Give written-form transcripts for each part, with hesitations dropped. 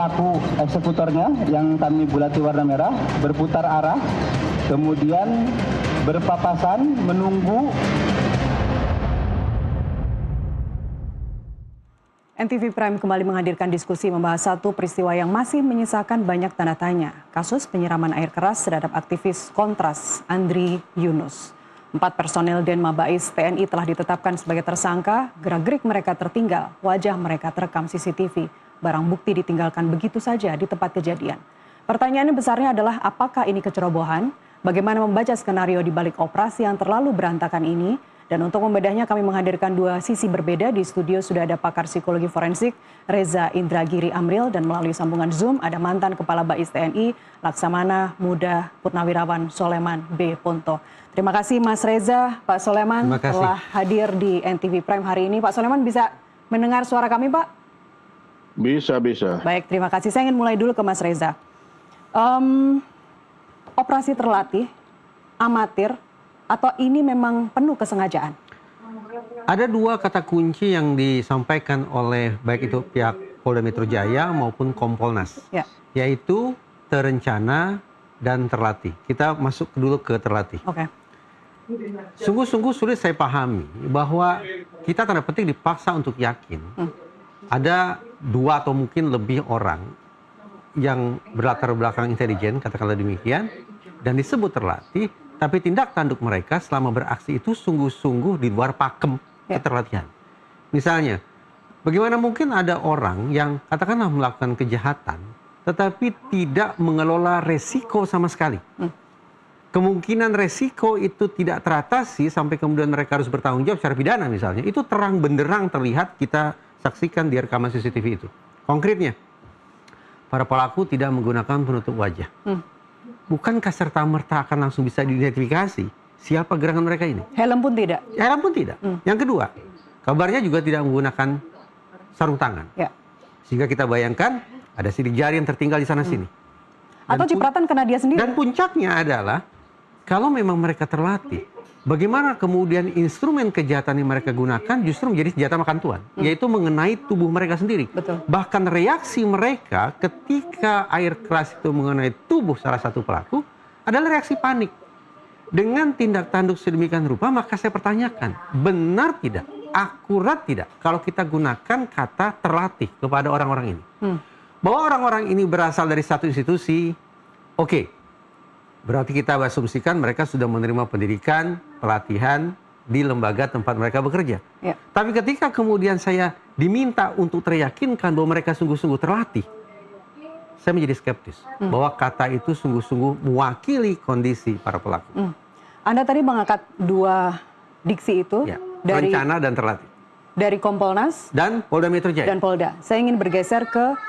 pelaku eksekutornya yang kami bulati warna merah berputar arah, kemudian berpapasan menunggu. NTV Prime kembali menghadirkan diskusi membahas satu peristiwa yang masih menyisakan banyak tanda tanya. Kasus penyiraman air keras terhadap aktivis Kontras, Andri Yunus. 4 personel Denma Bais TNI telah ditetapkan sebagai tersangka, gerak-gerik mereka tertinggal, wajah mereka terekam CCTV. Barang bukti ditinggalkan begitu saja di tempat kejadian. Pertanyaannya besarnya adalah apakah ini kecerobohan? Bagaimana membaca skenario di balik operasi yang terlalu berantakan ini? Dan untuk membedahnya kami menghadirkan dua sisi berbeda. Di studio sudah ada pakar psikologi forensik Reza Indragiri Amril dan melalui sambungan Zoom ada mantan Kepala Bais TNI Laksamana Muda Purnawirawan Soleman B. Ponto. Terima kasih Mas Reza, Pak Soleman telah hadir di NTV Prime hari ini. Pak Soleman bisa mendengar suara kami Pak? Bisa. Baik, terima kasih. Saya ingin mulai dulu ke Mas Reza. Operasi terlatih, amatir, atau ini memang penuh kesengajaan? Ada dua kata kunci yang disampaikan oleh baik itu pihak Polda Metro Jaya maupun Kompolnas, yaitu terencana dan terlatih. Kita masuk dulu ke terlatih. Oke. Sungguh-sungguh sulit saya pahami bahwa kita tanda petik dipaksa untuk yakin ada 2 atau mungkin lebih orang yang berlatar belakang intelijen, katakanlah demikian, dan disebut terlatih. Tapi tindak tanduk mereka selama beraksi itu sungguh-sungguh di luar pakem keterlatihan. Misalnya, bagaimana mungkin ada orang yang katakanlah melakukan kejahatan, tetapi tidak mengelola resiko sama sekali. Kemungkinan resiko itu tidak teratasi sampai kemudian mereka harus bertanggung jawab secara pidana misalnya. Itu terang benderang terlihat, kita saksikan di rekaman CCTV itu. Konkretnya, para pelaku tidak menggunakan penutup wajah. Bukankah serta-merta akan langsung bisa diidentifikasi siapa gerangan mereka ini? Helm pun tidak? Helm pun tidak. Yang kedua, kabarnya juga tidak menggunakan sarung tangan. Sehingga kita bayangkan ada sidik jari yang tertinggal di sana-sini. Atau cipratan kena dia sendiri? Dan puncaknya adalah, kalau memang mereka terlatih, bagaimana kemudian instrumen kejahatan yang mereka gunakan justru menjadi senjata makan tuan, yaitu mengenai tubuh mereka sendiri. Betul. Bahkan reaksi mereka ketika air keras itu mengenai tubuh salah satu pelaku adalah reaksi panik. Dengan tindak tanduk sedemikian rupa, maka saya pertanyakan, benar tidak, akurat tidak kalau kita gunakan kata terlatih kepada orang-orang ini? Bahwa orang-orang ini berasal dari satu institusi, oke. Berarti kita asumsikan mereka sudah menerima pendidikan, pelatihan di lembaga tempat mereka bekerja. Tapi ketika kemudian saya diminta untuk teryakinkan bahwa mereka sungguh-sungguh terlatih, saya menjadi skeptis bahwa kata itu sungguh-sungguh mewakili kondisi para pelaku. Anda tadi mengangkat dua diksi itu, dari rencana dan terlatih. Dari Kompolnas dan Polda Metro Jaya. Dan Polda. Saya ingin bergeser ke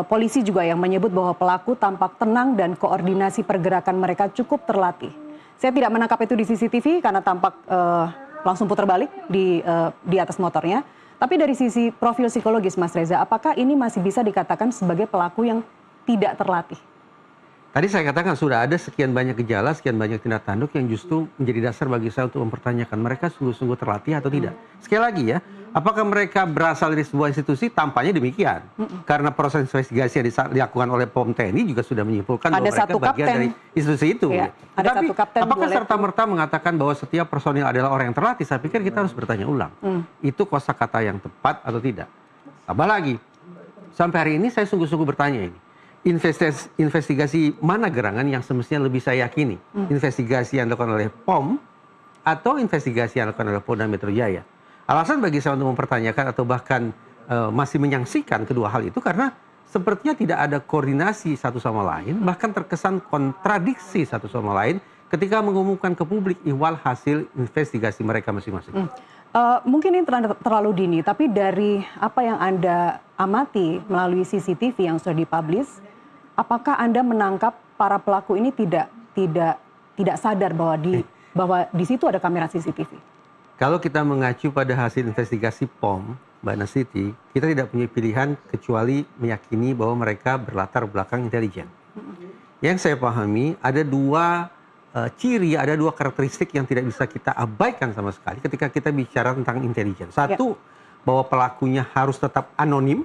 polisi juga yang menyebut bahwa pelaku tampak tenang dan koordinasi pergerakan mereka cukup terlatih. Saya tidak menangkap itu di CCTV karena tampak langsung putar balik di atas motornya. Tapi dari sisi profil psikologis Mas Reza, apakah ini masih bisa dikatakan sebagai pelaku yang tidak terlatih? Tadi saya katakan sudah ada sekian banyak gejala, sekian banyak tindak tanduk yang justru menjadi dasar bagi saya untuk mempertanyakan mereka sungguh-sungguh terlatih atau tidak. Sekali lagi ya, apakah mereka berasal dari sebuah institusi? Tampaknya demikian. Karena proses investigasi yang dilakukan oleh POM TNI juga sudah menyimpulkan bahwa mereka bagian dari institusi itu. Tapi apakah serta-merta mengatakan bahwa setiap personil adalah orang yang terlatih? Saya pikir kita harus bertanya ulang. Itu kosakata yang tepat atau tidak? Apalagi, sampai hari ini saya sungguh-sungguh bertanya ini. Investigasi mana gerangan yang semestinya lebih saya yakini? Investigasi yang dilakukan oleh POM atau investigasi yang dilakukan oleh Polda Metro Jaya? Alasan bagi saya untuk mempertanyakan atau bahkan masih menyaksikan kedua hal itu karena sepertinya tidak ada koordinasi satu sama lain, bahkan terkesan kontradiksi satu sama lain ketika mengumumkan ke publik ihwal hasil investigasi mereka masing-masing. Mungkin ini terlalu dini, tapi dari apa yang Anda amati melalui CCTV yang sudah dipublish, apakah Anda menangkap para pelaku ini tidak sadar bahwa di situ ada kamera CCTV? Kalau kita mengacu pada hasil investigasi POM, Mbak Nasiti, kita tidak punya pilihan kecuali meyakini bahwa mereka berlatar belakang intelijen. Yang saya pahami ada dua ciri, ada dua karakteristik yang tidak bisa kita abaikan sama sekali ketika kita bicara tentang intelijen. Satu, bahwa pelakunya harus tetap anonim,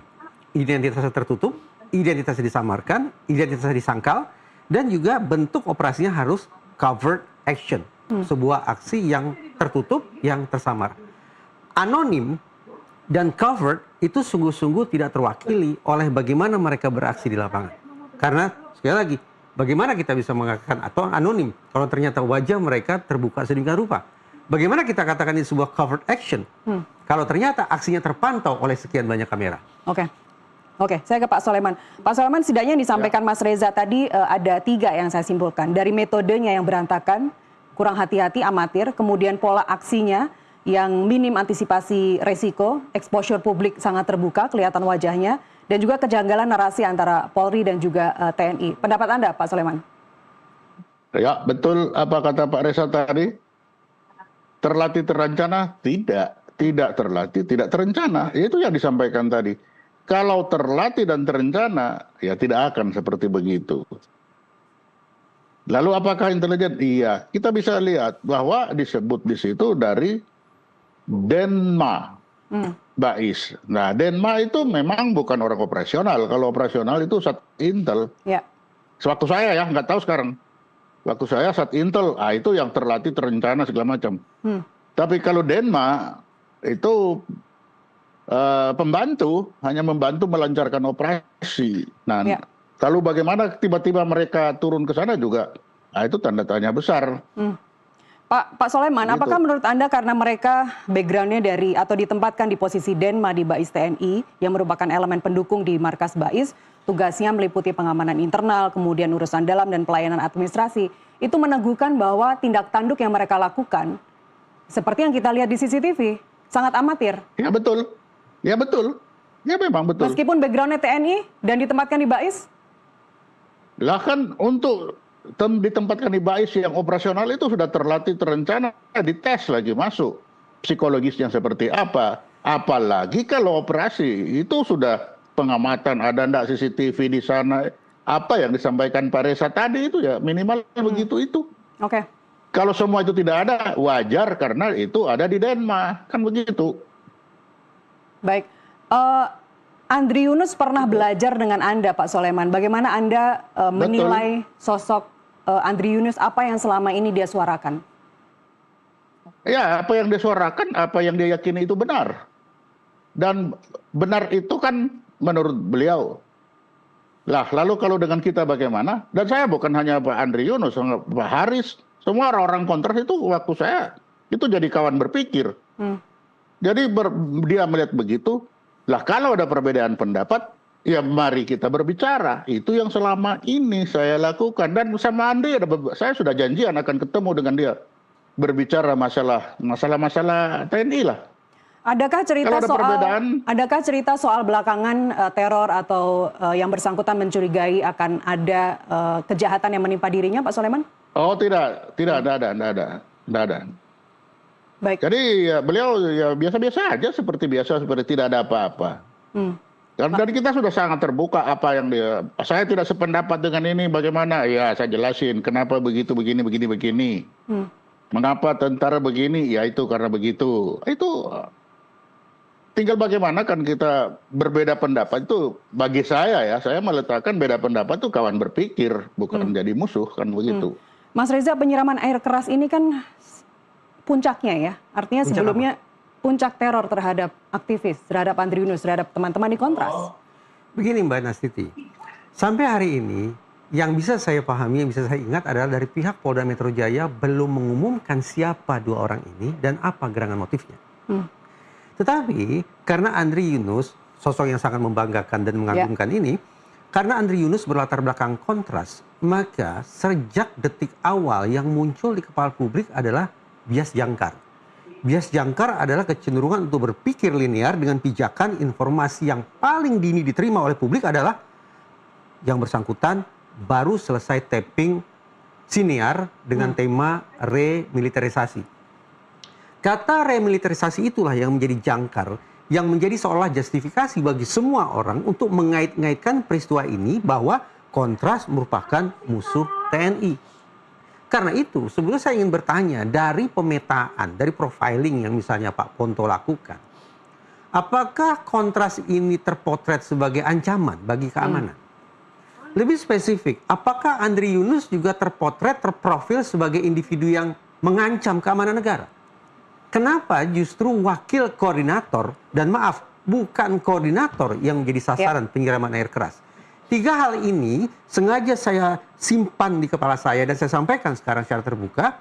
identitasnya tertutup. identitasnya disamarkan, identitasnya disangkal, dan juga bentuk operasinya harus covert action. Sebuah aksi yang tertutup, yang tersamar. Anonim dan covert itu sungguh-sungguh tidak terwakili oleh bagaimana mereka beraksi di lapangan. Karena sekali lagi, bagaimana kita bisa mengatakan atau anonim kalau ternyata wajah mereka terbuka sedemikian rupa? Bagaimana kita katakan ini sebuah covert action kalau ternyata aksinya terpantau oleh sekian banyak kamera? Oke, saya ke Pak Soleman. Pak Soleman, setidaknya yang disampaikan Mas Reza tadi ada 3 yang saya simpulkan. Dari metodenya yang berantakan, kurang hati-hati, amatir, kemudian pola aksinya yang minim antisipasi resiko, exposure publik sangat terbuka, kelihatan wajahnya, dan juga kejanggalan narasi antara Polri dan juga TNI. Pendapat Anda, Pak Soleman? Ya, betul apa kata Pak Reza tadi. Terlatih terencana? Tidak terlatih, tidak terencana. Itu yang disampaikan tadi. Kalau terlatih dan terencana, ya tidak akan seperti begitu. Lalu apakah intelijen? Iya, kita bisa lihat bahwa disebut di situ dari Denma, Bais. Nah, Denma itu memang bukan orang operasional. Kalau operasional itu Sat Intel. Ya. Sewaktu saya ya, nggak tahu sekarang. Waktu saya Sat Intel, itu yang terlatih, terencana segala macam. Tapi kalau Denma itu pembantu, hanya membantu melancarkan operasi. Nah, lalu bagaimana tiba-tiba mereka turun ke sana juga? Nah, itu tanda tanya besar. Pak Soleman, Gitu. apakah menurut Anda karena mereka backgroundnya dari atau ditempatkan di posisi Denma di Bais TNI yang merupakan elemen pendukung di markas Bais, tugasnya meliputi pengamanan internal, kemudian urusan dalam dan pelayanan administrasi, itu meneguhkan bahwa tindak tanduk yang mereka lakukan, seperti yang kita lihat di CCTV, sangat amatir. Ya betul. Ya betul. Ya memang betul. Meskipun backgroundnya TNI dan ditempatkan di Bais? Lah kan untuk ditempatkan di Bais yang operasional itu sudah terlatih, terencana, dites lagi masuk. Psikologisnya seperti apa. Apalagi kalau operasi itu sudah pengamatan, ada enggak CCTV di sana. Apa yang disampaikan Pak Reza tadi itu ya minimal begitu itu. Oke. Kalau semua itu tidak ada, wajar karena itu ada di Denmark. Kan begitu. Baik, Andri Yunus pernah belajar dengan Anda, Pak Soleman. Bagaimana Anda menilai sosok Andri Yunus, apa yang selama ini dia suarakan? Ya, apa yang dia suarakan, apa yang dia yakini itu benar. Dan benar itu kan menurut beliau. Lah, lalu kalau dengan kita bagaimana? Dan saya bukan hanya Pak Andri Yunus, Pak Haris, semua orang-orang kontras itu waktu saya itu jadi kawan berpikir. Jadi dia melihat begitu, lah kalau ada perbedaan pendapat, ya mari kita berbicara. Itu yang selama ini saya lakukan. Dan sama Andri, saya sudah janjian akan ketemu dengan dia. Berbicara masalah TNI lah. Adakah cerita soal belakangan teror atau yang bersangkutan mencurigai akan ada kejahatan yang menimpa dirinya, Pak Soleman? Oh tidak ada. Baik. Jadi ya, beliau ya biasa-biasa aja seperti biasa, seperti tidak ada apa-apa. Dan kita sudah sangat terbuka apa yang saya tidak sependapat dengan ini, bagaimana? Ya saya jelasin kenapa begitu, begini. Mengapa tentara begini? Ya itu karena begitu. Itu tinggal bagaimana kan kita berbeda pendapat itu bagi saya meletakkan beda pendapat itu kawan berpikir, bukan menjadi musuh kan begitu. Mas Reza, penyiraman air keras ini kan puncaknya ya, artinya sebelumnya puncak teror terhadap aktivis, terhadap Andri Yunus, terhadap teman-teman di Kontras. Begini Mbak Nastiti, sampai hari ini yang bisa saya pahami, yang bisa saya ingat adalah dari pihak Polda Metro Jaya belum mengumumkan siapa 2 orang ini dan apa gerangan motifnya. Tetapi karena Andri Yunus, sosok yang sangat membanggakan dan mengagumkan ini, karena Andri Yunus berlatar belakang Kontras, maka sejak detik awal yang muncul di kepala publik adalah bias jangkar. Bias jangkar adalah kecenderungan untuk berpikir linear dengan pijakan informasi yang paling dini diterima oleh publik adalah yang bersangkutan baru selesai taping siniar dengan tema remilitarisasi. Kata remilitarisasi itulah yang menjadi jangkar, yang menjadi seolah justifikasi bagi semua orang untuk mengait-ngaitkan peristiwa ini bahwa Kontras merupakan musuh TNI. Karena itu, sebetulnya saya ingin bertanya, dari pemetaan, dari profiling yang misalnya Pak Ponto lakukan, apakah Kontras ini terpotret sebagai ancaman bagi keamanan? Lebih spesifik, apakah Andri Yunus juga terpotret, terprofil sebagai individu yang mengancam keamanan negara? Kenapa justru wakil koordinator, dan maaf, bukan koordinator yang menjadi sasaran penyiraman air keras? 3 hal ini sengaja saya simpan di kepala saya dan saya sampaikan sekarang secara terbuka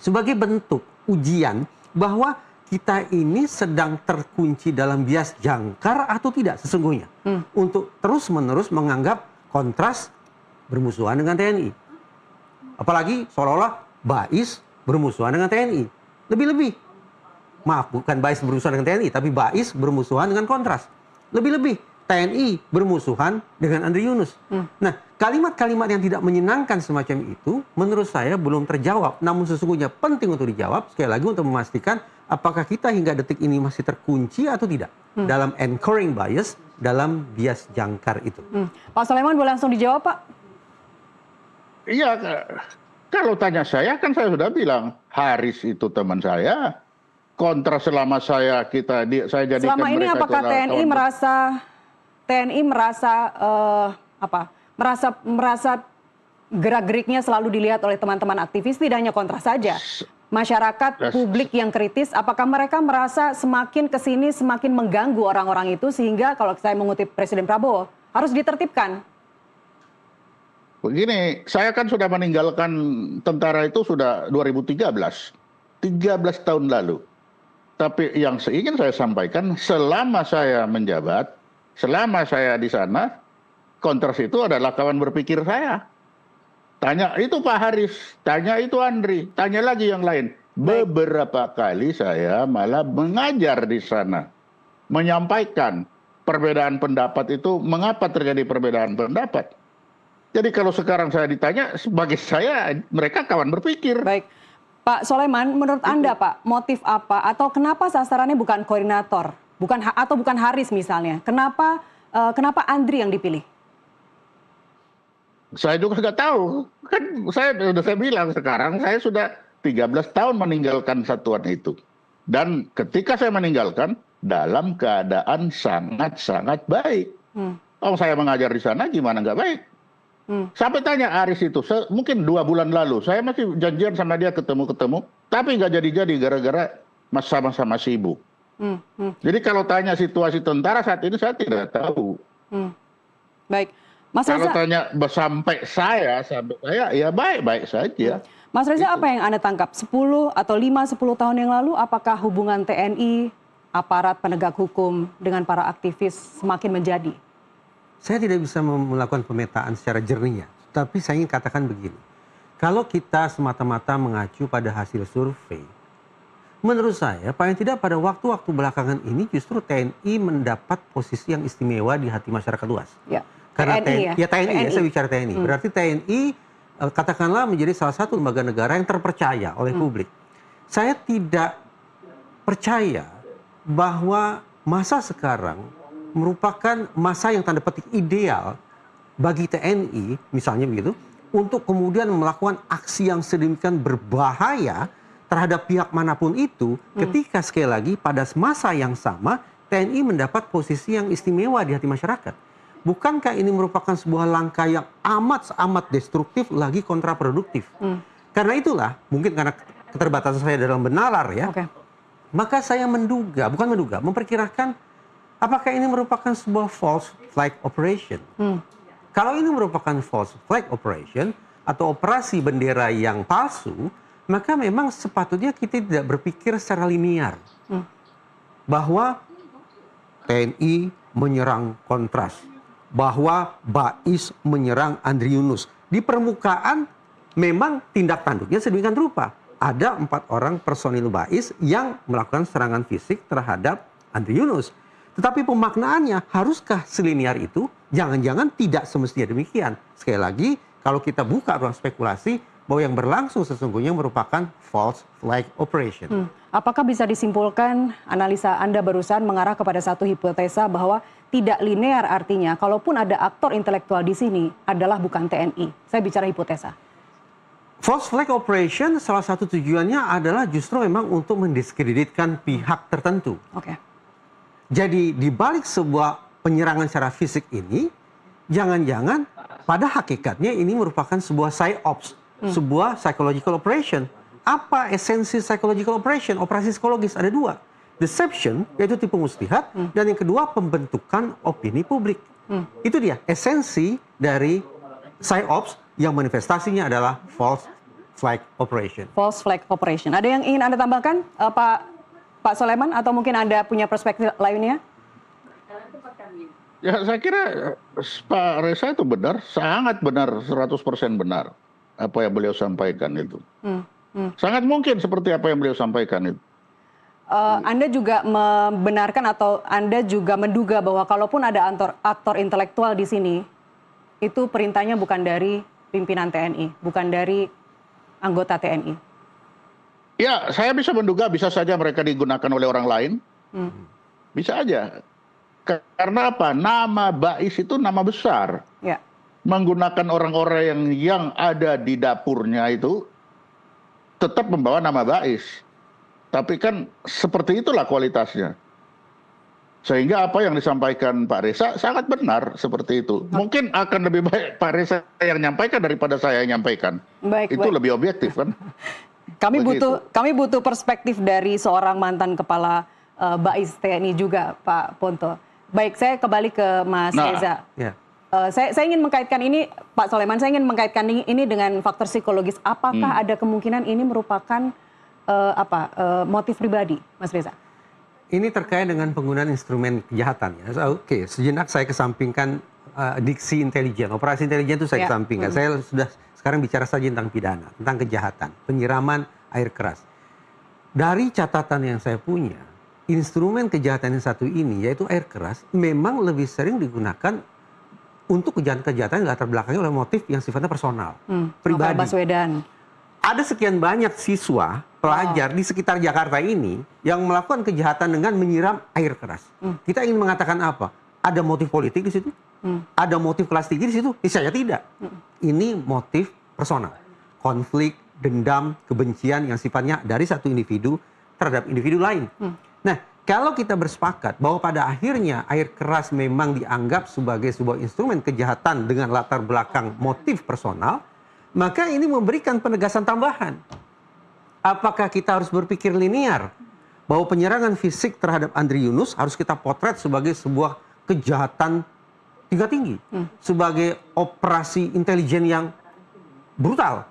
sebagai bentuk ujian bahwa kita ini sedang terkunci dalam bias jangkar atau tidak sesungguhnya. Untuk terus-menerus menganggap Kontras bermusuhan dengan TNI. Apalagi seolah-olah Bais bermusuhan dengan TNI. Lebih-lebih, maaf, bukan Bais bermusuhan dengan TNI, tapi Bais bermusuhan dengan Kontras. Lebih-lebih, TNI bermusuhan dengan Andri Yunus. Nah, kalimat-kalimat yang tidak menyenangkan semacam itu, menurut saya belum terjawab. Namun sesungguhnya penting untuk dijawab, sekali lagi untuk memastikan apakah kita hingga detik ini masih terkunci atau tidak dalam anchoring bias, dalam bias jangkar itu. Pak Soleman boleh langsung dijawab, Pak? Iya, kalau tanya saya kan saya sudah bilang, Haris itu teman saya. Kontras selama saya jadikan Selama ini mereka apakah TNI merasa gerak-geriknya selalu dilihat oleh teman-teman aktivis, tidak hanya Kontras saja. Masyarakat, publik yang kritis, apakah mereka merasa semakin kesini semakin mengganggu orang-orang itu sehingga kalau saya mengutip Presiden Prabowo harus ditertibkan? Begini, saya kan sudah meninggalkan tentara itu sudah 2013, 13 tahun lalu. Tapi yang ingin saya sampaikan, selama saya menjabat, selama saya di sana, Kontras itu adalah kawan berpikir saya. Tanya itu Pak Haris, tanya itu Andri, tanya lagi yang lain. Beberapa kali saya malah mengajar di sana. Menyampaikan perbedaan pendapat itu, mengapa terjadi perbedaan pendapat. Jadi kalau sekarang saya ditanya, sebagai saya, mereka kawan berpikir. Baik. Pak Soleman, menurut Anda Pak, motif apa atau kenapa sasarannya bukan koordinator, bukan Haris misalnya? Kenapa Andri yang dipilih? Saya juga nggak tahu. Kan saya bilang sekarang saya sudah 13 tahun meninggalkan satuan itu. Dan ketika saya meninggalkan dalam keadaan sangat-sangat baik. Oh, saya mengajar di sana gimana nggak baik? Sampai tanya Aris itu, mungkin 2 bulan lalu, saya masih janjian sama dia ketemu-ketemu, tapi nggak jadi-jadi gara-gara sama-sama sibuk. Jadi kalau tanya situasi tentara saat ini saya tidak tahu. Baik. Mas Kalau Reza, tanya sampai saya ya baik-baik saja. Mas Reza, apa yang Anda tangkap? 10 atau 5-10 tahun yang lalu, apakah hubungan TNI, aparat penegak hukum dengan para aktivis semakin menjadi? Saya tidak bisa melakukan pemetaan secara jernih, tapi saya ingin katakan begini. Kalau kita semata-mata mengacu pada hasil survei, menurut saya paling tidak pada waktu-waktu belakangan ini justru TNI mendapat posisi yang istimewa di hati masyarakat luas. Ya. Karena TNI ya? TNI ya, saya bicara TNI. Berarti TNI katakanlah menjadi salah satu lembaga negara yang terpercaya oleh publik. Saya tidak percaya bahwa masa sekarang merupakan masa yang tanda petik ideal bagi TNI, misalnya begitu, untuk kemudian melakukan aksi yang sedemikian berbahaya terhadap pihak manapun itu, ketika sekali lagi pada masa yang sama TNI mendapat posisi yang istimewa di hati masyarakat. Bukankah ini merupakan sebuah langkah yang amat destruktif lagi kontraproduktif? Karena itulah, mungkin karena keterbatasan saya dalam benalar ya, maka saya memperkirakan apakah ini merupakan sebuah false flag operation. Kalau ini merupakan false flag operation atau operasi bendera yang palsu, maka memang sepatutnya kita tidak berpikir secara linear. Bahwa TNI menyerang Kontras, bahwa Bais menyerang Andri Yunus. Di permukaan memang tindak tanduknya sedemikian rupa. Ada 4 orang personil Bais yang melakukan serangan fisik terhadap Andri Yunus. Tetapi pemaknaannya haruskah seliniar itu? Jangan-jangan tidak semestinya demikian. Sekali lagi, kalau kita buka ruang spekulasi, bahwa yang berlangsung sesungguhnya merupakan false flag operation. Apakah bisa disimpulkan analisa Anda barusan mengarah kepada satu hipotesa bahwa tidak linear, artinya kalaupun ada aktor intelektual di sini adalah bukan TNI? Saya bicara hipotesa. False flag operation salah satu tujuannya adalah justru memang untuk mendiskreditkan pihak tertentu. Jadi di balik sebuah penyerangan secara fisik ini, jangan-jangan pada hakikatnya ini merupakan sebuah psyops, sebuah psychological operation. Apa esensi psychological operation? Operasi psikologis ada dua. Deception, yaitu tipu muslihat, dan yang kedua pembentukan opini publik. Itu dia esensi dari psyops yang manifestasinya adalah false flag operation. False flag operation. Ada yang ingin Anda tambahkan, Pak Soleman, atau mungkin Anda punya perspektif lainnya? Ya, saya kira Pak Reza itu benar, sangat benar, 100% benar apa yang beliau sampaikan itu. Sangat mungkin seperti apa yang beliau sampaikan itu. Anda juga membenarkan atau Anda juga menduga bahwa kalaupun ada aktor intelektual di sini, itu perintahnya bukan dari pimpinan TNI, bukan dari anggota TNI? Ya, saya bisa menduga bisa saja mereka digunakan oleh orang lain. Bisa aja. Karena apa? Nama Bais itu nama besar. Ya. Menggunakan orang-orang yang ada di dapurnya itu tetap membawa nama Bais. Tapi kan seperti itulah kualitasnya. Sehingga apa yang disampaikan Pak Reza sangat benar seperti itu. Mungkin akan lebih baik Pak Reza yang menyampaikan daripada saya yang menyampaikan. Itu lebih objektif kan. Kami butuh perspektif dari seorang mantan kepala Bais TNI juga, Pak Ponto. Baik, saya kembali ke Mas Reza. Ya. Saya ingin mengkaitkan ini, Pak Soleman, saya ingin mengkaitkan ini dengan faktor psikologis. Apakah ada kemungkinan ini merupakan motif pribadi, Mas Reza? Ini terkait dengan penggunaan instrumen kejahatan. Ya. Oke, sejenak saya kesampingkan diksi intelijen, operasi intelijen itu saya kesampingkan. Saya sudah sekarang bicara saja tentang pidana, tentang kejahatan, penyiraman air keras. Dari catatan yang saya punya, instrumen kejahatan yang satu ini, yaitu air keras, memang lebih sering digunakan untuk kejahatan-kejahatan yang latar belakangnya oleh motif yang sifatnya personal, pribadi. Baswedan. Ada sekian banyak siswa, pelajar di sekitar Jakarta ini yang melakukan kejahatan dengan menyiram air keras. Kita ingin mengatakan apa? Ada motif politik di situ? Ada motif kelas tinggi di situ? Niscaya tidak. Ini motif personal. Konflik, dendam, kebencian yang sifatnya dari satu individu terhadap individu lain. Nah, kalau kita bersepakat bahwa pada akhirnya air keras memang dianggap sebagai sebuah instrumen kejahatan dengan latar belakang motif personal, maka ini memberikan penegasan tambahan. Apakah kita harus berpikir linear bahwa penyerangan fisik terhadap Andri Yunus harus kita potret sebagai sebuah kejahatan tingkat tinggi, sebagai operasi intelijen yang brutal?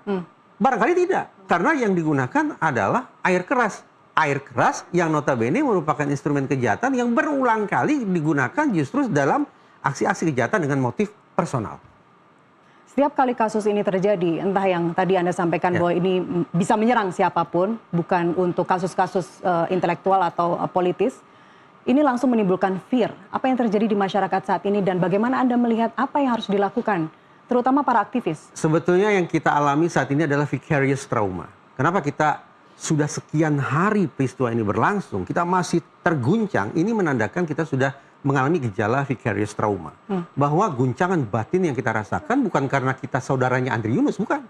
Barangkali tidak, karena yang digunakan adalah air keras. Air keras yang notabene merupakan instrumen kejahatan yang berulang kali digunakan justru dalam aksi-aksi kejahatan dengan motif personal. Setiap kali kasus ini terjadi, entah yang tadi Anda sampaikan bahwa ini bisa menyerang siapapun, bukan untuk kasus-kasus intelektual atau politis, ini langsung menimbulkan fear. Apa yang terjadi di masyarakat saat ini dan bagaimana Anda melihat apa yang harus dilakukan, terutama para aktivis? Sebetulnya yang kita alami saat ini adalah vicarious trauma. Kenapa kita sudah sekian hari peristiwa ini berlangsung, kita masih terguncang, ini menandakan kita sudah mengalami gejala vicarious trauma. Bahwa guncangan batin yang kita rasakan bukan karena kita saudaranya Andri Yunus, bukan.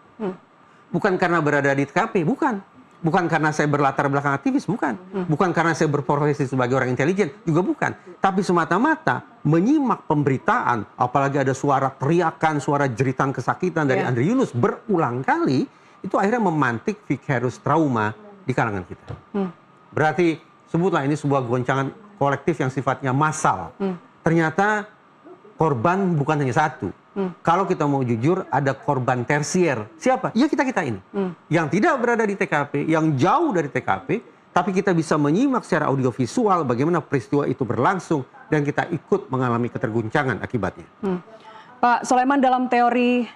Bukan karena berada di TKP, bukan. Bukan karena saya berlatar belakang aktivis, bukan. Bukan karena saya berprofesi sebagai orang intelijen, juga bukan. Tapi semata-mata menyimak pemberitaan, apalagi ada suara teriakan, suara jeritan kesakitan dari Andri Yunus berulang kali, itu akhirnya memantik vicarious trauma di kalangan kita. Berarti sebutlah ini sebuah goncangan kolektif yang sifatnya massal. Ternyata korban bukan hanya satu. Kalau kita mau jujur, ada korban tersier. Siapa? Ya kita-kita ini. Yang tidak berada di TKP, yang jauh dari TKP, tapi kita bisa menyimak secara audiovisual bagaimana peristiwa itu berlangsung dan kita ikut mengalami keterguncangan akibatnya. Pak Soleman, dalam teori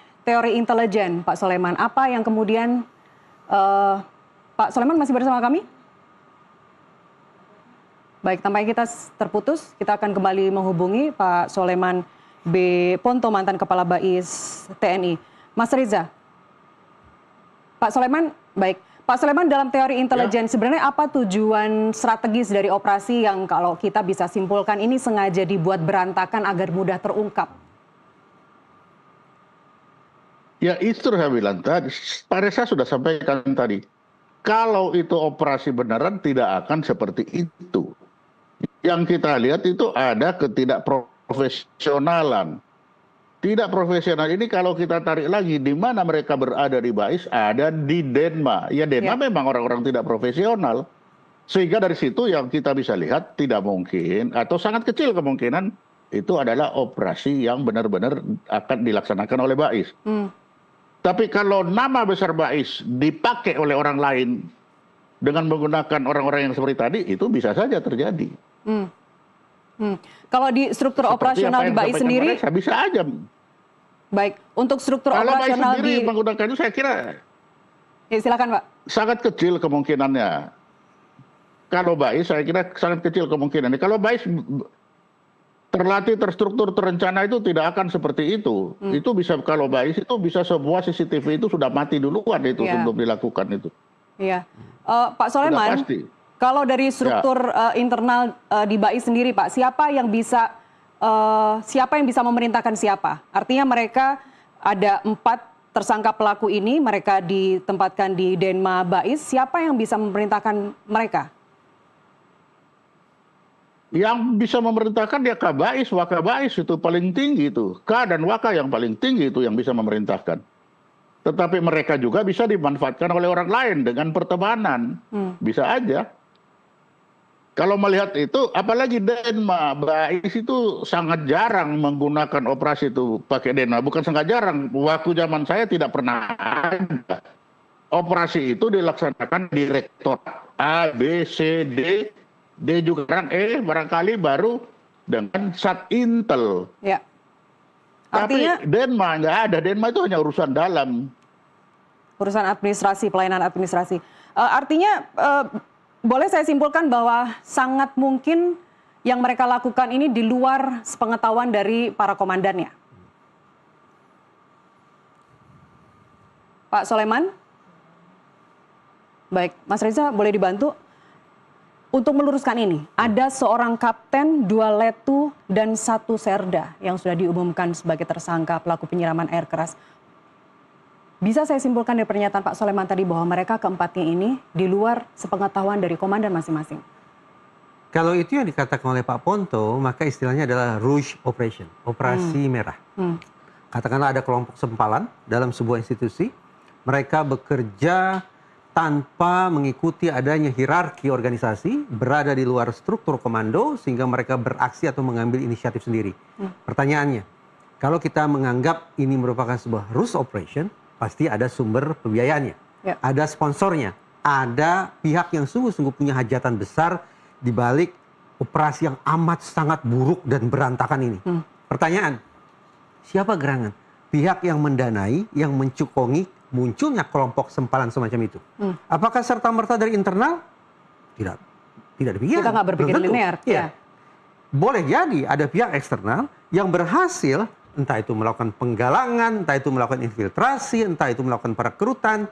intelijen, Pak Soleman, apa yang kemudian Pak Soleman masih bersama kami? Baik, tampaknya kita terputus. Kita akan kembali menghubungi Pak Soleman B. Ponto, mantan Kepala Bais TNI. Mas Reza, Pak Soleman, baik. Pak Soleman, dalam teori intelijen, sebenarnya apa tujuan strategis dari operasi yang kalau kita bisa simpulkan ini sengaja dibuat berantakan agar mudah terungkap? Ya itu saya bilang tadi, Pak Reza sudah sampaikan tadi. Kalau itu operasi beneran tidak akan seperti itu. yang kita lihat itu ada ketidakprofesionalan. Tidak profesional ini kalau kita tarik lagi di mana mereka berada di BAIS, ada di Denma. Ya Denma memang orang-orang tidak profesional. Sehingga dari situ yang kita bisa lihat tidak mungkin atau sangat kecil kemungkinan itu adalah operasi yang benar-benar akan dilaksanakan oleh BAIS. Tapi kalau nama besar BAIS dipakai oleh orang lain dengan menggunakan orang-orang yang seperti tadi, itu bisa saja terjadi. Kalau di struktur Seperti operasional apa di yang BAIS disampaikan sendiri, Vanessa, bisa aja. baik, untuk struktur Kalau BAIS operasional sendiri di... menggunakan itu saya kira Ya, silakan Pak. sangat kecil kemungkinannya. Kalau BAIS saya kira sangat kecil kemungkinannya. Kalau BAIS terlatih, terstruktur, terencana itu tidak akan seperti itu. Itu bisa, kalau BAIS itu bisa sebuah CCTV itu sudah mati duluan itu sebelum dilakukan itu. Iya. Pak Soleman, kalau dari struktur internal di BAIS sendiri Pak, siapa yang bisa memerintahkan siapa? Artinya mereka ada 4 tersangka pelaku ini, mereka ditempatkan di Denma BAIS, siapa yang bisa memerintahkan mereka? Yang bisa memerintahkan ya Kabais, Wakabais itu paling tinggi itu. K dan Waka yang paling tinggi itu yang bisa memerintahkan. Tetapi mereka juga bisa dimanfaatkan oleh orang lain dengan pertemanan. Bisa aja. Kalau melihat itu, apalagi Denma, BAIS itu sangat jarang menggunakan operasi itu pakai Denma. Bukan sangat jarang, waktu zaman saya tidak pernah ada. Operasi itu dilaksanakan Direktorat A, B, C, D, D juga sekarang barangkali baru dengan Sat Intel. Ya. Artinya, tapi Denma nggak ada. Denma itu hanya urusan dalam. Urusan administrasi, pelayanan administrasi. Artinya boleh saya simpulkan bahwa sangat mungkin yang mereka lakukan ini di luar sepengetahuan dari para komandannya. Pak Soleman? Baik, Mas Reza boleh dibantu? Untuk meluruskan ini, ada seorang kapten, 2 letu, dan 1 serda yang sudah diumumkan sebagai tersangka pelaku penyiraman air keras. Bisa saya simpulkan dari pernyataan Pak Soleman tadi bahwa mereka keempatnya ini di luar sepengetahuan dari komandan masing-masing? Kalau itu yang dikatakan oleh Pak Ponto, maka istilahnya adalah rouge operation, operasi merah. Katakanlah ada kelompok sempalan dalam sebuah institusi, mereka bekerja tanpa mengikuti adanya hierarki organisasi, berada di luar struktur komando, sehingga mereka beraksi atau mengambil inisiatif sendiri. Pertanyaannya, kalau kita menganggap ini merupakan sebuah rouge operation, pasti ada sumber pembiayaannya, ada sponsornya, ada pihak yang sungguh-sungguh punya hajatan besar di balik operasi yang amat sangat buruk dan berantakan ini. Pertanyaan, siapa gerangan? Pihak yang mendanai, yang mencukongi munculnya kelompok sempalan semacam itu. Apakah serta-merta dari internal? Tidak demikian. Kita nggak berpikir linear. Ya. Boleh jadi ada pihak eksternal yang berhasil, entah itu melakukan penggalangan, entah itu melakukan infiltrasi, entah itu melakukan perekrutan,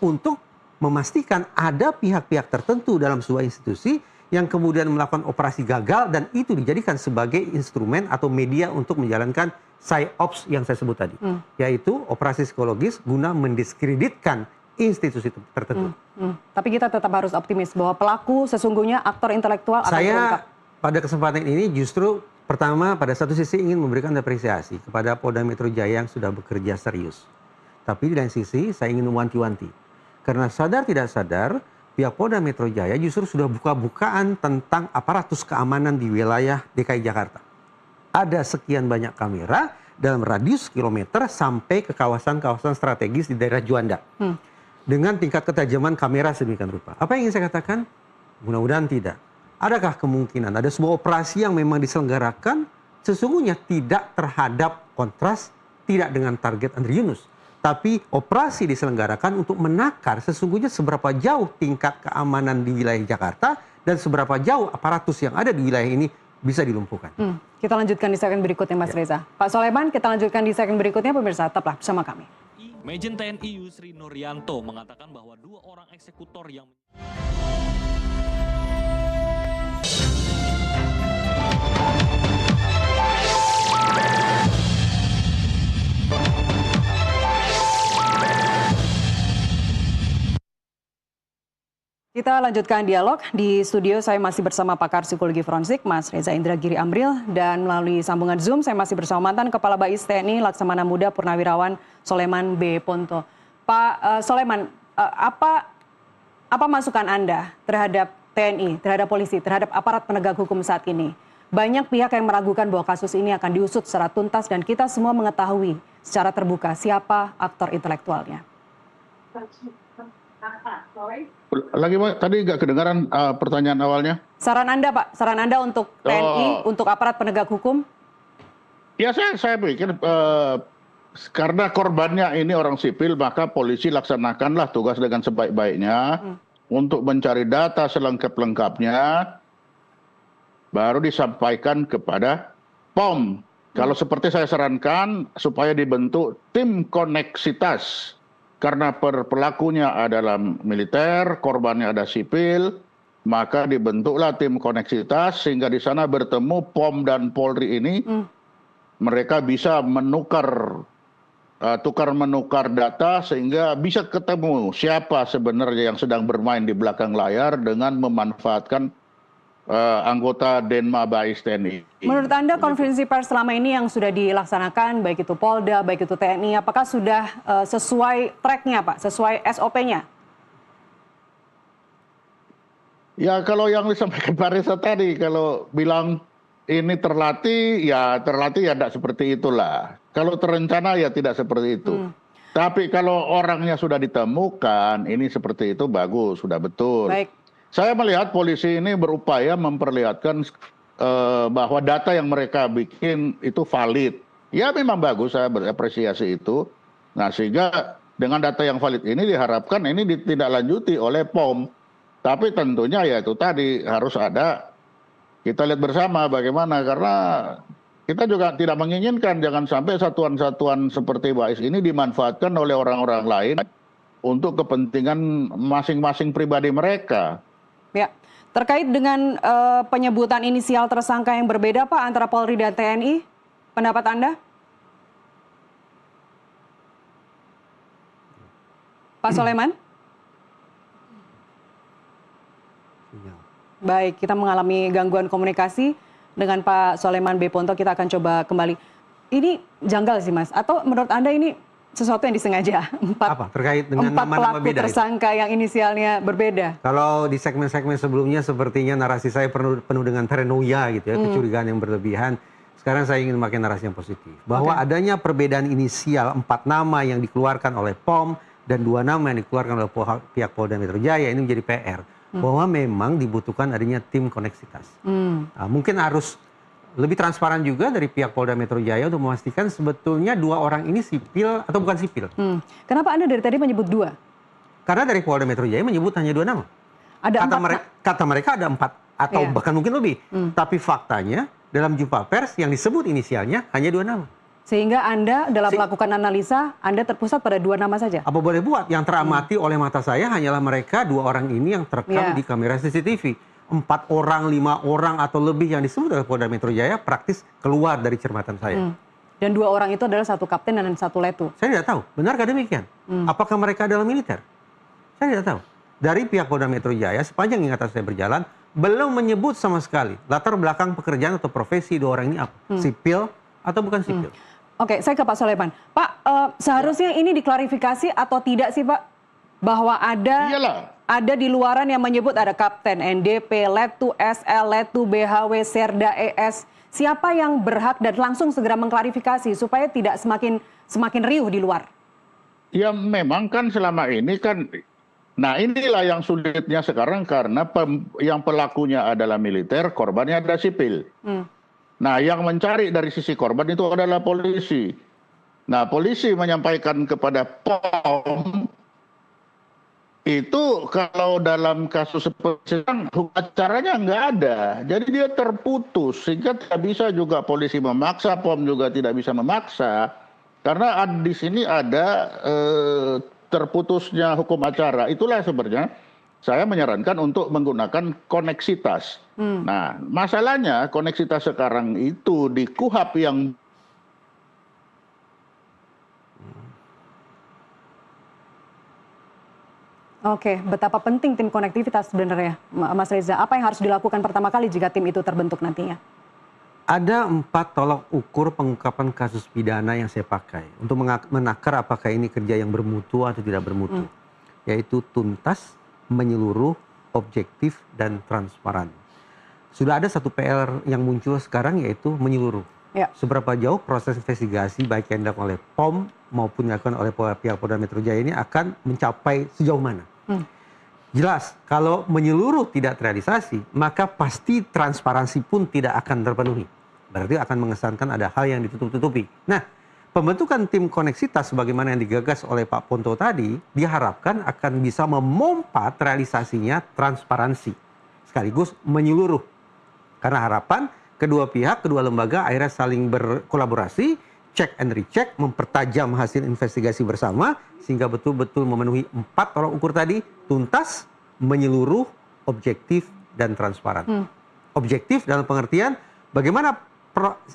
untuk memastikan ada pihak-pihak tertentu dalam sebuah institusi yang kemudian melakukan operasi gagal dan itu dijadikan sebagai instrumen atau media untuk menjalankan PSYOPS yang saya sebut tadi, yaitu operasi psikologis guna mendiskreditkan institusi tertentu. Tapi kita tetap harus optimis bahwa pelaku sesungguhnya aktor intelektual akan terungkap. Pada kesempatan ini justru pertama pada satu sisi ingin memberikan apresiasi kepada Polda Metro Jaya yang sudah bekerja serius. Tapi di lain sisi saya ingin mewanti-wanti. Karena sadar tidak sadar pihak Polda Metro Jaya justru sudah buka-bukaan tentang aparatus keamanan di wilayah DKI Jakarta. Ada sekian banyak kamera dalam radius kilometer sampai ke kawasan-kawasan strategis di daerah Juanda. Dengan tingkat ketajaman kamera sedemikian rupa. Apa yang ingin saya katakan? Mudah-mudahan tidak. Adakah kemungkinan ada sebuah operasi yang memang diselenggarakan sesungguhnya tidak terhadap kontras, tidak dengan target Andri Yunus. Tapi operasi diselenggarakan untuk menakar sesungguhnya seberapa jauh tingkat keamanan di wilayah Jakarta dan seberapa jauh aparatus yang ada di wilayah ini bisa dilumpuhkan. Kita lanjutkan di segmen berikutnya Mas Reza. Pak Soleman, kita lanjutkan di segmen berikutnya, pemirsa tetaplah bersama kami. Majen TNI Yusri Nuryanto mengatakan bahwa 2 orang eksekutor yang Kita lanjutkan dialog. Di studio saya masih bersama pakar psikologi forensik Mas Reza Indragiri Amril, dan melalui sambungan Zoom saya masih bersama mantan Kepala Bais TNI Laksamana Muda Purnawirawan Soleman B. Ponto. Pak Soleman, apa masukan Anda terhadap TNI, terhadap polisi, terhadap aparat penegak hukum saat ini? Banyak pihak yang meragukan bahwa kasus ini akan diusut secara tuntas dan kita semua mengetahui secara terbuka siapa aktor intelektualnya. Lagi Pak, tadi nggak kedengaran pertanyaan awalnya. Saran Anda Pak, saran Anda untuk TNI, untuk aparat penegak hukum? Ya saya pikir karena korbannya ini orang sipil, maka polisi laksanakanlah tugas dengan sebaik-baiknya untuk mencari data selengkap-lengkapnya, baru disampaikan kepada POM. Kalau seperti saya sarankan supaya dibentuk tim koneksitas. Karena pelakunya adalah militer, korbannya ada sipil, maka dibentuklah tim koneksitas sehingga di sana bertemu POM dan Polri ini, mereka bisa tukar-menukar data sehingga bisa ketemu siapa sebenarnya yang sedang bermain di belakang layar dengan memanfaatkan anggota Denma Bais TNI. Menurut Anda konferensi pers selama ini yang sudah dilaksanakan, baik itu Polda, baik itu TNI, apakah sudah sesuai tracknya Pak, sesuai SOP-nya? Ya kalau yang disampaikan Pak Reza tadi, kalau bilang ini terlatih ya tidak seperti itulah. Kalau terencana ya tidak seperti itu. Tapi kalau orangnya sudah ditemukan, ini seperti itu bagus, sudah betul. Baik. Saya melihat polisi ini berupaya memperlihatkan bahwa data yang mereka bikin itu valid. Ya memang bagus, saya berapresiasi itu. Nah sehingga dengan data yang valid ini diharapkan ini ditindaklanjuti oleh POM. Tapi tentunya ya itu tadi harus ada, kita lihat bersama bagaimana, karena kita juga tidak menginginkan jangan sampai satuan-satuan seperti Bais ini dimanfaatkan oleh orang-orang lain untuk kepentingan masing-masing pribadi mereka. Ya, terkait dengan penyebutan inisial tersangka yang berbeda Pak antara Polri dan TNI, pendapat Anda? Pak Soleman? Baik, kita mengalami gangguan komunikasi dengan Pak Soleman B. Ponto, kita akan coba kembali. Ini janggal sih Mas, atau menurut Anda ini sesuatu yang disengaja? Apa terkait dengan empat nama-nama pelaku beda tersangka yang inisialnya berbeda. Kalau di segmen-segmen sebelumnya sepertinya narasi saya penuh dengan paranoia gitu ya, kecurigaan yang berlebihan. Sekarang saya ingin memakai narasi yang positif. Bahwa adanya perbedaan inisial 4 nama yang dikeluarkan oleh POM dan 2 nama yang dikeluarkan oleh pihak Polda Metro Jaya ini menjadi PR. Bahwa memang dibutuhkan adanya tim koneksitas. Nah, mungkin harus lebih transparan juga dari pihak Polda Metro Jaya untuk memastikan sebetulnya 2 orang ini sipil atau bukan sipil. Kenapa Anda dari tadi menyebut 2? Karena dari Polda Metro Jaya menyebut hanya 2 nama. Ada Kata mereka ada 4 atau bahkan mungkin lebih. Tapi faktanya dalam jumpa pers yang disebut inisialnya hanya 2 nama. Sehingga Anda dalam melakukan analisa, Anda terpusat pada 2 nama saja? Apa boleh buat, yang teramati oleh mata saya hanyalah mereka 2 orang ini yang terekam di kamera CCTV. 4 orang, 5 orang atau lebih yang disebut oleh Polda Metro Jaya praktis keluar dari cermatan saya. Dan 2 orang itu adalah 1 kapten dan 1 letu? Saya tidak tahu, benarkah demikian? Apakah mereka adalah militer? Saya tidak tahu. Dari pihak Polda Metro Jaya sepanjang ingatan saya berjalan, belum menyebut sama sekali latar belakang pekerjaan atau profesi 2 orang ini apa. Sipil atau bukan sipil. Oke, saya ke Pak Soleman. Pak, seharusnya ini diklarifikasi atau tidak sih Pak? Bahwa ada di luaran yang menyebut ada Kapten NDP, Letu SL, Letu BHW, Serda ES. Siapa yang berhak dan langsung segera mengklarifikasi supaya tidak semakin riuh di luar? Ya memang kan selama ini kan, nah inilah yang sulitnya sekarang karena yang pelakunya adalah militer, korbannya adalah sipil. Nah yang mencari dari sisi korban itu adalah polisi. Nah polisi menyampaikan kepada POM, itu kalau dalam kasus seperti itu hukum acaranya nggak ada. Jadi dia terputus sehingga tidak bisa juga polisi memaksa, POM juga tidak bisa memaksa. Karena di sini ada terputusnya hukum acara. Itulah sebenarnya saya menyarankan untuk menggunakan koneksitas. Nah, masalahnya koneksitas sekarang itu di KUHP yang Oke, betapa penting tim konektivitas sebenarnya, Mas Reza. Apa yang harus dilakukan pertama kali jika tim itu terbentuk nantinya? Ada 4 tolak ukur pengungkapan kasus pidana yang saya pakai untuk menakar apakah ini kerja yang bermutu atau tidak bermutu, yaitu tuntas, menyeluruh, objektif, dan transparan. Sudah ada satu PR yang muncul sekarang yaitu menyeluruh. Ya. Seberapa jauh proses investigasi baik yang dilakukan oleh POM maupun dilakukan oleh pihak Polda Metro Jaya ini akan mencapai sejauh mana? Jelas, kalau menyeluruh tidak terrealisasi, maka pasti transparansi pun tidak akan terpenuhi. Berarti akan mengesankan ada hal yang ditutup-tutupi. Nah, pembentukan tim koneksitas sebagaimana yang digagas oleh Pak Ponto tadi, diharapkan akan bisa memompa realisasinya transparansi, sekaligus menyeluruh. Karena harapan kedua pihak, kedua lembaga akhirnya saling berkolaborasi, check and recheck, mempertajam hasil investigasi bersama, sehingga betul-betul memenuhi 4 tolak ukur tadi, tuntas, menyeluruh, objektif, dan transparan. Objektif dalam pengertian bagaimana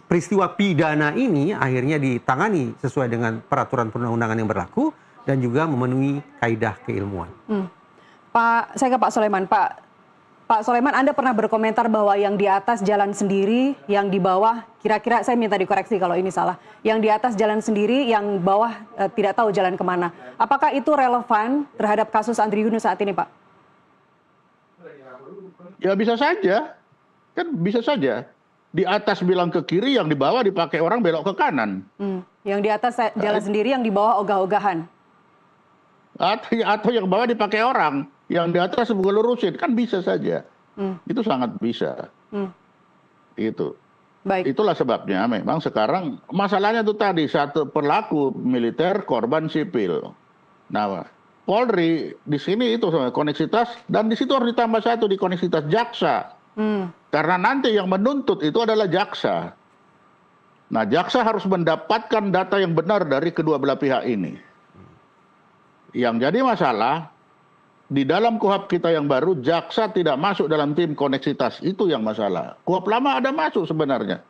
peristiwa pidana ini akhirnya ditangani sesuai dengan peraturan perundang-undangan yang berlaku dan juga memenuhi kaidah keilmuan. Pak, saya ke Pak Soleman. Pak Soleman, Anda pernah berkomentar bahwa yang di atas jalan sendiri, yang di bawah, kira-kira saya minta dikoreksi kalau ini salah, yang di atas jalan sendiri, yang bawah tidak tahu jalan kemana. Apakah itu relevan terhadap kasus Andri Yunus saat ini, Pak? Ya bisa saja, kan bisa saja. Di atas bilang ke kiri, yang di bawah dipakai orang belok ke kanan. Yang di atas jalan sendiri, yang di bawah ogah-ogahan. Atau yang bawah dipakai orang, yang di atas lurusin, kan bisa saja. Itu sangat bisa. Itu. Baik. Itulah sebabnya memang sekarang masalahnya itu tadi, satu pelaku militer, korban sipil. Nah, Polri di sini itu koneksitas, dan di situ harus ditambah satu di koneksitas jaksa. Karena nanti yang menuntut itu adalah jaksa. Nah, jaksa harus mendapatkan data yang benar dari kedua belah pihak ini. Yang jadi masalah, di dalam KUHP kita yang baru, jaksa tidak masuk dalam tim koneksitas. Itu yang masalah. KUHP lama ada masuk sebenarnya.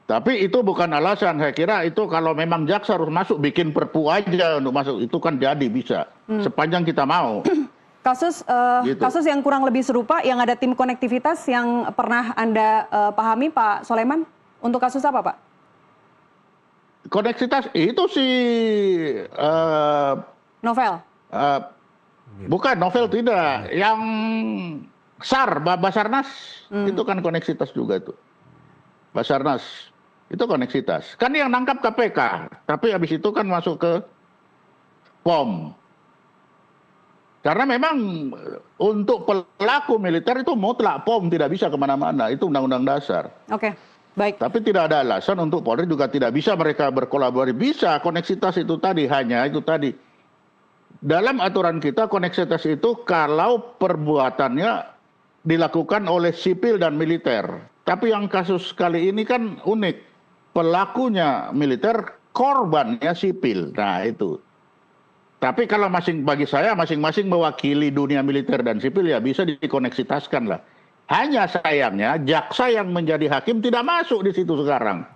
Tapi itu bukan alasan. Saya kira itu kalau memang jaksa harus masuk, bikin perpu aja untuk masuk. Itu kan jadi bisa. Sepanjang kita mau. Kasus yang kurang lebih serupa, yang ada tim konektivitas yang pernah Anda pahami, Pak Soleman? Untuk kasus apa, Pak? Koneksitas itu si... Novel? Bukan, novel tidak. Yang SAR, Basarnas, itu kan koneksitas juga itu. Basarnas, itu koneksitas. Kan yang nangkap KPK, tapi habis itu kan masuk ke POM. Karena memang untuk pelaku militer itu mutlak POM, tidak bisa kemana-mana. Itu undang-undang dasar. Oke, baik. Tapi tidak ada alasan untuk Polri juga tidak bisa mereka berkolaborasi. Bisa, koneksitas itu tadi, hanya itu tadi. Dalam aturan kita, koneksitas itu kalau perbuatannya dilakukan oleh sipil dan militer. Tapi yang kasus kali ini kan unik. Pelakunya militer, korbannya sipil. Nah itu. Tapi kalau bagi saya masing-masing mewakili dunia militer dan sipil ya bisa dikoneksitaskan lah. Hanya sayangnya jaksa yang menjadi hakim tidak masuk di situ sekarang.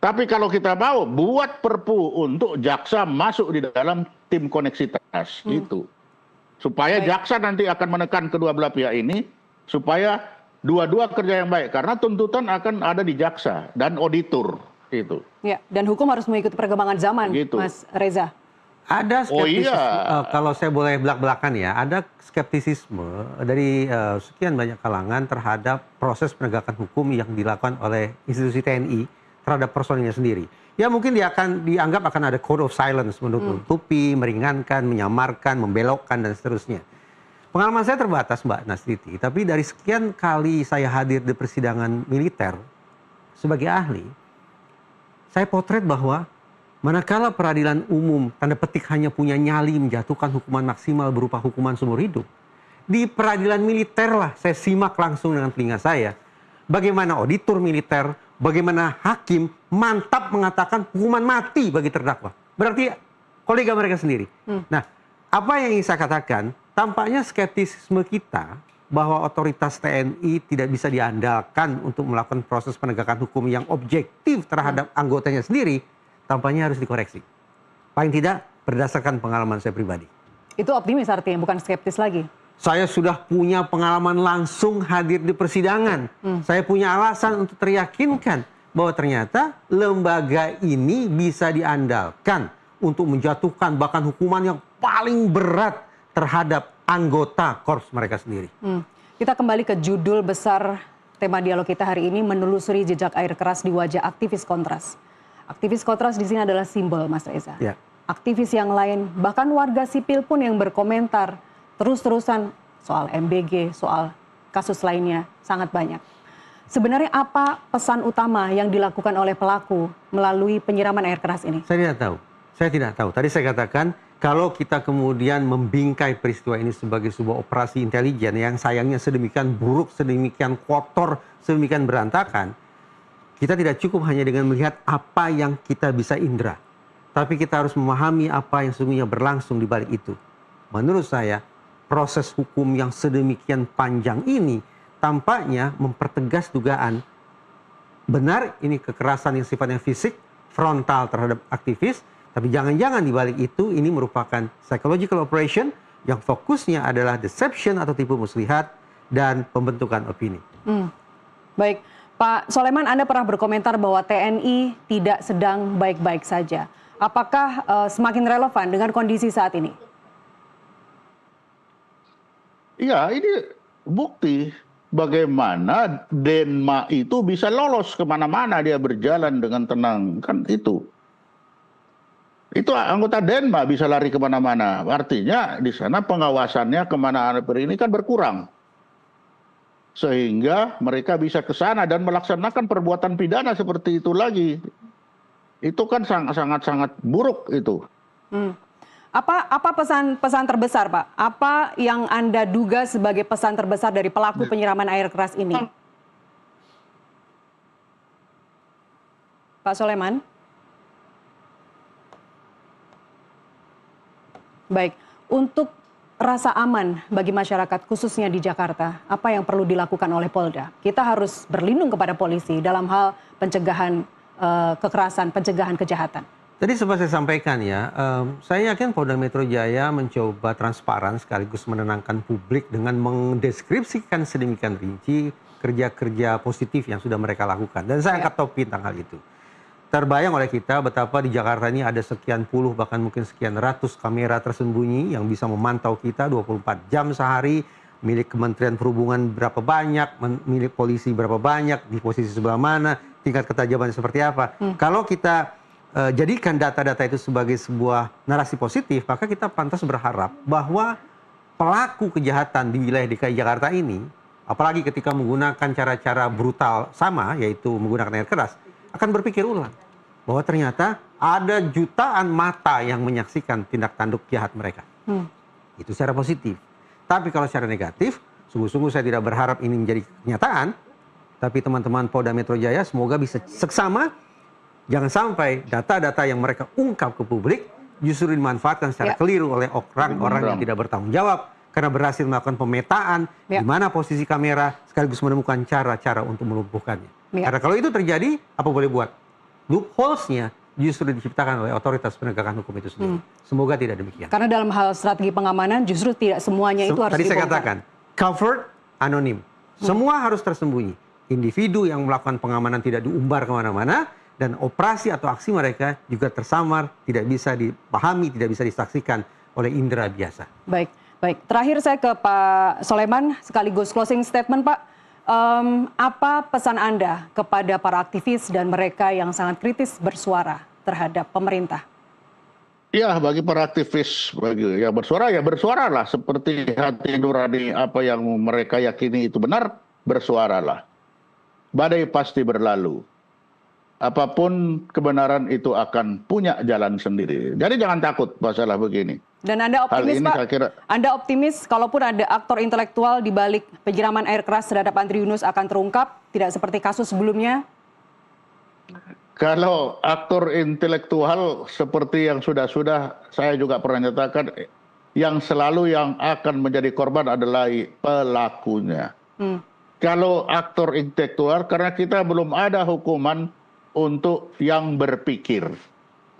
Tapi kalau kita mau buat perpu untuk jaksa masuk di dalam tim koneksitas gitu. Supaya jaksa nanti akan menekan kedua belah pihak ini supaya dua-dua kerja yang baik karena tuntutan akan ada di jaksa dan auditor itu. Ya, dan hukum harus mengikuti perkembangan zaman, gitu. Mas Reza. Ada skeptisisme, kalau saya boleh belak-belakan ya, ada skeptisisme dari sekian banyak kalangan terhadap proses penegakan hukum yang dilakukan oleh institusi TNI terhadap personilnya sendiri. Ya mungkin dia akan dianggap akan ada code of silence, menutupi, meringankan, menyamarkan, membelokkan, dan seterusnya. Pengalaman saya terbatas, Mbak Nastiti, tapi dari sekian kali saya hadir di persidangan militer sebagai ahli, saya potret bahwa manakala peradilan umum, tanda petik hanya punya nyali menjatuhkan hukuman maksimal berupa hukuman seumur hidup, di peradilan militer lah saya simak langsung dengan telinga saya, bagaimana auditor militer, bagaimana hakim mantap mengatakan hukuman mati bagi terdakwa. Berarti kolega mereka sendiri. Nah, apa yang ingin saya katakan, tampaknya skeptisisme kita bahwa otoritas TNI tidak bisa diandalkan untuk melakukan proses penegakan hukum yang objektif terhadap anggotanya sendiri, tampaknya harus dikoreksi. Paling tidak berdasarkan pengalaman saya pribadi. Itu optimis artinya, bukan skeptis lagi. Saya sudah punya pengalaman langsung hadir di persidangan. Saya punya alasan untuk teryakinkan bahwa ternyata lembaga ini bisa diandalkan untuk menjatuhkan bahkan hukuman yang paling berat terhadap anggota korps mereka sendiri. Kita kembali ke judul besar tema dialog kita hari ini, menelusuri jejak air keras di wajah aktivis Kontras. Aktivis Kontras di sini adalah simbol, Mas Reza. Ya. Aktivis yang lain, bahkan warga sipil pun yang berkomentar terus-terusan soal MBG, soal kasus lainnya, sangat banyak. Sebenarnya apa pesan utama yang dilakukan oleh pelaku melalui penyiraman air keras ini? Saya tidak tahu. Saya tidak tahu. Tadi saya katakan, kalau kita kemudian membingkai peristiwa ini sebagai sebuah operasi intelijen yang sayangnya sedemikian buruk, sedemikian kotor, sedemikian berantakan, kita tidak cukup hanya dengan melihat apa yang kita bisa indera. Tapi kita harus memahami apa yang sesungguhnya berlangsung di balik itu. Menurut saya, proses hukum yang sedemikian panjang ini tampaknya mempertegas dugaan benar ini kekerasan yang sifatnya fisik, frontal terhadap aktivis, tapi jangan-jangan di balik itu ini merupakan psychological operation yang fokusnya adalah deception atau tipu muslihat dan pembentukan opini. Baik, Pak Soleman, Anda pernah berkomentar bahwa TNI tidak sedang baik-baik saja. Apakah semakin relevan dengan kondisi saat ini? Iya, ini bukti bagaimana Denma itu bisa lolos kemana-mana, dia berjalan dengan tenang, kan itu. Itu anggota Denma bisa lari kemana-mana, artinya di sana pengawasannya kemana ini kan berkurang. Sehingga mereka bisa ke sana dan melaksanakan perbuatan pidana seperti itu lagi. Itu kan sangat-sangat buruk itu. Apa pesan terbesar, Pak? Apa yang Anda duga sebagai pesan terbesar dari pelaku penyiraman air keras ini? Pak Soleman? Baik, untuk rasa aman bagi masyarakat khususnya di Jakarta, apa yang perlu dilakukan oleh Polda? Kita harus berlindung kepada polisi dalam hal pencegahan kekerasan, pencegahan kejahatan. Tadi sempat saya sampaikan ya, saya yakin Polda Metro Jaya mencoba transparan sekaligus menenangkan publik dengan mendeskripsikan sedemikian rinci kerja-kerja positif yang sudah mereka lakukan. Dan saya angkat topi tentang hal itu. Terbayang oleh kita betapa di Jakarta ini ada sekian puluh bahkan mungkin sekian ratus kamera tersembunyi yang bisa memantau kita 24 jam sehari, milik Kementerian Perhubungan berapa banyak, milik polisi berapa banyak, di posisi sebelah mana, tingkat ketajaman seperti apa. Kalau kita jadikan data-data itu sebagai sebuah narasi positif, maka kita pantas berharap bahwa pelaku kejahatan di wilayah DKI Jakarta ini, apalagi ketika menggunakan cara-cara brutal sama, yaitu menggunakan air keras, akan berpikir ulang bahwa ternyata ada jutaan mata yang menyaksikan tindak tanduk jahat mereka. Itu secara positif. Tapi kalau secara negatif, sungguh-sungguh saya tidak berharap ini menjadi kenyataan, tapi teman-teman Polda Metro Jaya semoga bisa seksama. Jangan sampai data-data yang mereka ungkap ke publik justru dimanfaatkan secara keliru oleh orang-orang yang tidak bertanggung jawab karena berhasil melakukan pemetaan di mana posisi kamera sekaligus menemukan cara-cara untuk melumpuhkannya. Karena kalau itu terjadi, apa boleh buat? Loopholes-nya justru diciptakan oleh otoritas penegakan hukum itu sendiri. Semoga tidak demikian. Karena dalam hal strategi pengamanan justru tidak semuanya itu harus Tadi saya dibongkar. katakan, covered, anonim. Semua harus tersembunyi. Individu yang melakukan pengamanan tidak diumbar kemana-mana, dan operasi atau aksi mereka juga tersamar, tidak bisa dipahami, tidak bisa disaksikan oleh indera biasa. Baik, baik. Terakhir saya ke Pak Soleman, sekaligus closing statement, Pak. Apa pesan Anda kepada para aktivis dan mereka yang sangat kritis bersuara terhadap pemerintah? Ya, bagi para aktivis, bagi yang bersuara, ya bersuaralah seperti hati nurani apa yang mereka yakini itu benar, bersuaralah. Badai pasti berlalu. Apapun kebenaran itu akan punya jalan sendiri. Jadi jangan takut masalah begini. Dan Anda optimis, Pak? Anda optimis kalaupun ada aktor intelektual di balik penyiraman air keras terhadap Andri Yunus akan terungkap, tidak seperti kasus sebelumnya? Kalau aktor intelektual seperti yang sudah-sudah saya juga pernah nyatakan, yang selalu yang akan menjadi korban adalah pelakunya. Kalau aktor intelektual, karena kita belum ada hukuman untuk yang berpikir.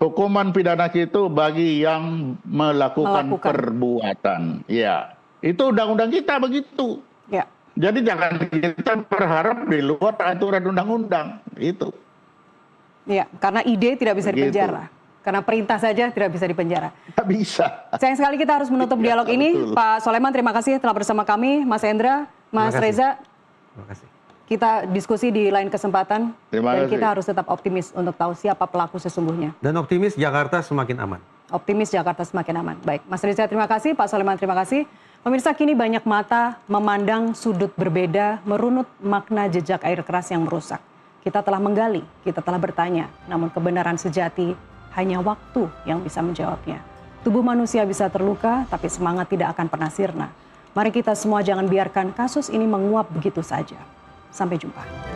Hukuman pidana itu bagi yang melakukan perbuatan. Ya, itu undang-undang kita begitu. Ya. Jadi jangan kita berharap di luar aturan undang-undang itu. Ya, karena ide tidak bisa Begitu. dipenjara. Karena perintah saja tidak bisa dipenjara. Tidak bisa. Sayang sekali kita harus menutup dialog ini. Betul. Pak Soleman, terima kasih telah bersama kami. Mas Hendra, Mas Terima kasih. Reza, Terima kasih. kita diskusi di lain kesempatan. Terima Dan kasih. kita harus tetap optimis untuk tahu siapa pelaku sesungguhnya. Dan optimis Jakarta semakin aman. Optimis Jakarta semakin aman. Baik, Mas Reza terima kasih, Pak Soleman terima kasih. Pemirsa, kini banyak mata memandang sudut berbeda, merunut makna jejak air keras yang merusak. Kita telah menggali, kita telah bertanya, namun kebenaran sejati hanya waktu yang bisa menjawabnya. Tubuh manusia bisa terluka, tapi semangat tidak akan pernah sirna. Mari kita semua jangan biarkan kasus ini menguap begitu saja. Sampai jumpa.